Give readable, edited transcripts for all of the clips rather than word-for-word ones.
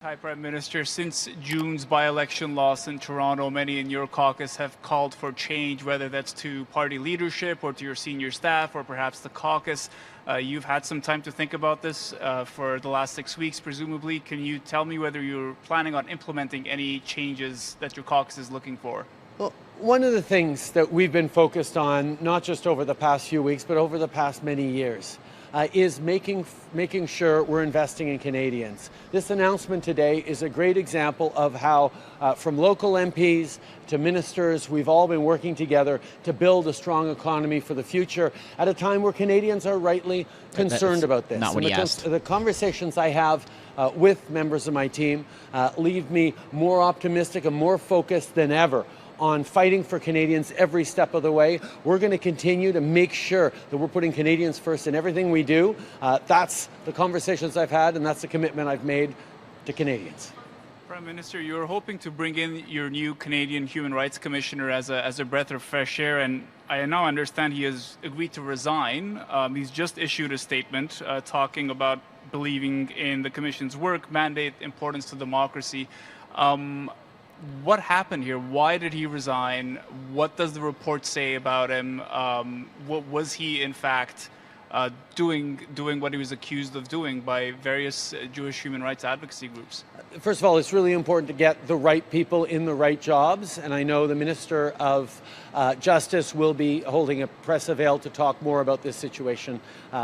Hi, Prime Minister. Since June's by-election loss in Toronto, many in your caucus have called for change, whether that's to party leadership or to your senior staff or perhaps the caucus. You've had some time to think about this for the last 6 weeks, presumably. Can you tell me whether you're planning on implementing any changes that your caucus is looking for? Well, one of the things that we've been focused on, not just over the past few weeks, but over the past many years, is making sure we're investing in Canadians. This announcement today is a great example of how from local MPs to ministers, we've all been working together to build a strong economy for the future at a time where Canadians are rightly concerned about this. Not what he asked. The conversations I have with members of my team leave me more optimistic and more focused than ever on fighting for Canadians every step of the way. We're going to continue to make sure that we're putting Canadians first in everything we do. That's the conversations I've had, and that's the commitment I've made to Canadians. Prime Minister, you're hoping to bring in your new Canadian Human Rights Commissioner as a breath of fresh air, and I now understand he has agreed to resign. He's just issued a statement talking about believing in the Commission's work, mandate, importance to democracy. What happened here? Why did he resign? What does the report say about him? What was he, in fact, doing what he was accused of doing by various Jewish human rights advocacy groups? First of all, it's really important to get the right people in the right jobs, and I know the Minister of Justice will be holding a press avail to talk more about this situation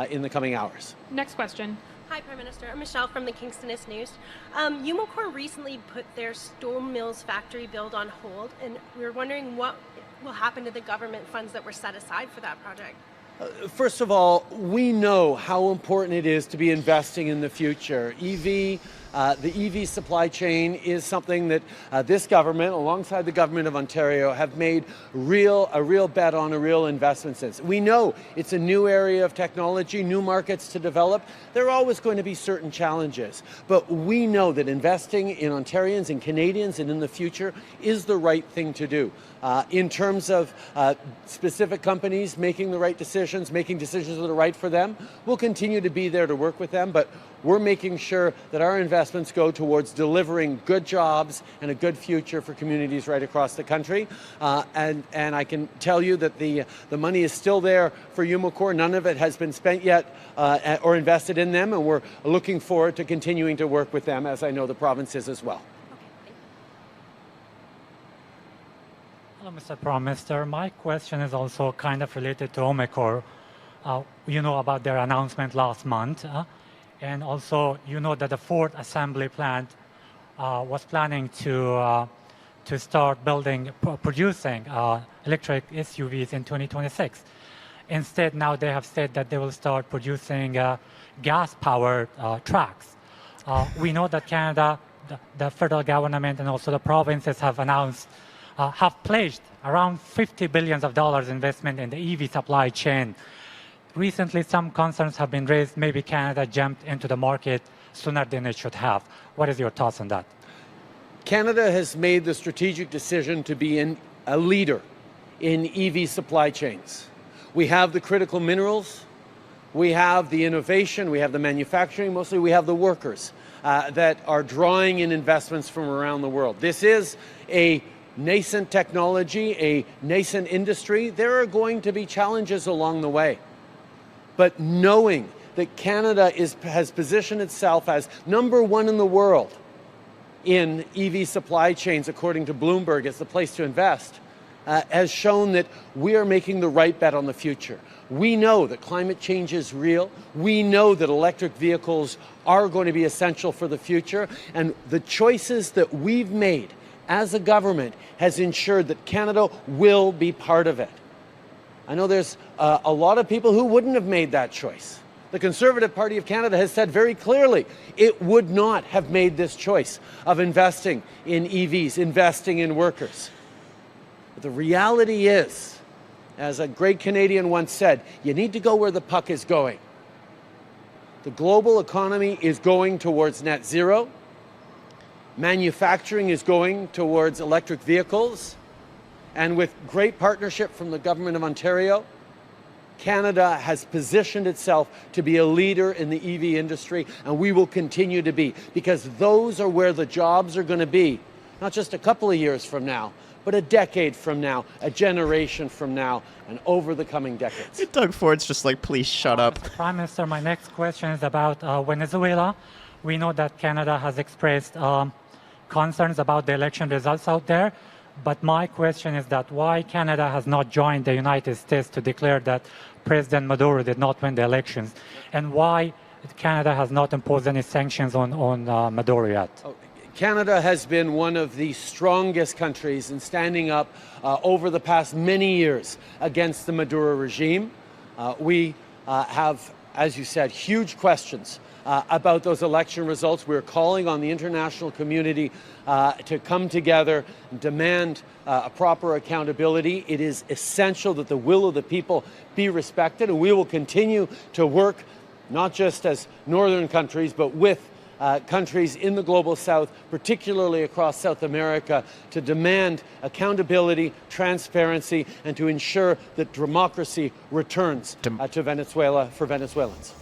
in the coming hours. Next question. Hi, Prime Minister. I'm Michelle from the Kingstonist News. Umocore recently put their Stone Mills factory build on hold, and we were wondering what will happen to the government funds that were set aside for that project. First of all, we know how important it is to be investing in the future. The EV supply chain is something that this government, alongside the government of Ontario, have made a real bet on, a real investment in. We know it's a new area of technology, new markets to develop. There are always going to be certain challenges, but we know that investing in Ontarians and Canadians and in the future is the right thing to do. In terms of specific companies making the right decisions, making decisions that are right for them, we'll continue to be there to work with them, but we're making sure that our investments go towards delivering good jobs and a good future for communities right across the country. And I can tell you that the money is still there for Umocore. None of it has been spent yet or invested in them, and we're looking forward to continuing to work with them, as I know the province is as well. Hello, Mr. Prime Minister. My question is also kind of related to Umocore. You know about their announcement last month. And also, you know that the Ford assembly plant was planning to start producing electric SUVs in 2026. Instead, now they have said that they will start producing gas-powered trucks. We know that Canada, the federal government, and also the provinces have announced, have pledged around $50 billion investment in the EV supply chain. Recently, some concerns have been raised. Maybe Canada jumped into the market sooner than it should have. What is your thoughts on that? Canada has made the strategic decision to be a leader in EV supply chains. We have the critical minerals, we have the innovation, we have the manufacturing, mostly we have the workers that are drawing in investments from around the world. This is a nascent technology, a nascent industry. There are going to be challenges along the way. But knowing that Canada has positioned itself as #1 in the world in EV supply chains, according to Bloomberg, as the place to invest, has shown that we are making the right bet on the future. We know that climate change is real. We know that electric vehicles are going to be essential for the future. And the choices that we've made as a government has ensured that Canada will be part of it. I know there's a lot of people who wouldn't have made that choice. The Conservative Party of Canada has said very clearly it would not have made this choice of investing in EVs, investing in workers. But the reality is, as a great Canadian once said, you need to go where the puck is going. The global economy is going towards net zero. Manufacturing is going towards electric vehicles. And with great partnership from the Government of Ontario, Canada has positioned itself to be a leader in the EV industry, and we will continue to be, because those are where the jobs are going to be, not just a couple of years from now, but a decade from now, a generation from now, and over the coming decades. Doug Ford's just like, please shut up. Prime Minister, my next question is about Venezuela. We know that Canada has expressed concerns about the election results out there. But my question is that why Canada has not joined the United States to declare that President Maduro did not win the elections, and why Canada has not imposed any sanctions on Maduro yet? Canada has been one of the strongest countries in standing up over the past many years against the Maduro regime. We have, as you said, huge questions about those election results. We're calling on the international community to come together and demand a proper accountability. It is essential that the will of the people be respected, and we will continue to work not just as northern countries, but with countries in the global south, particularly across South America, to demand accountability, transparency, and to ensure that democracy returns to Venezuela for Venezuelans.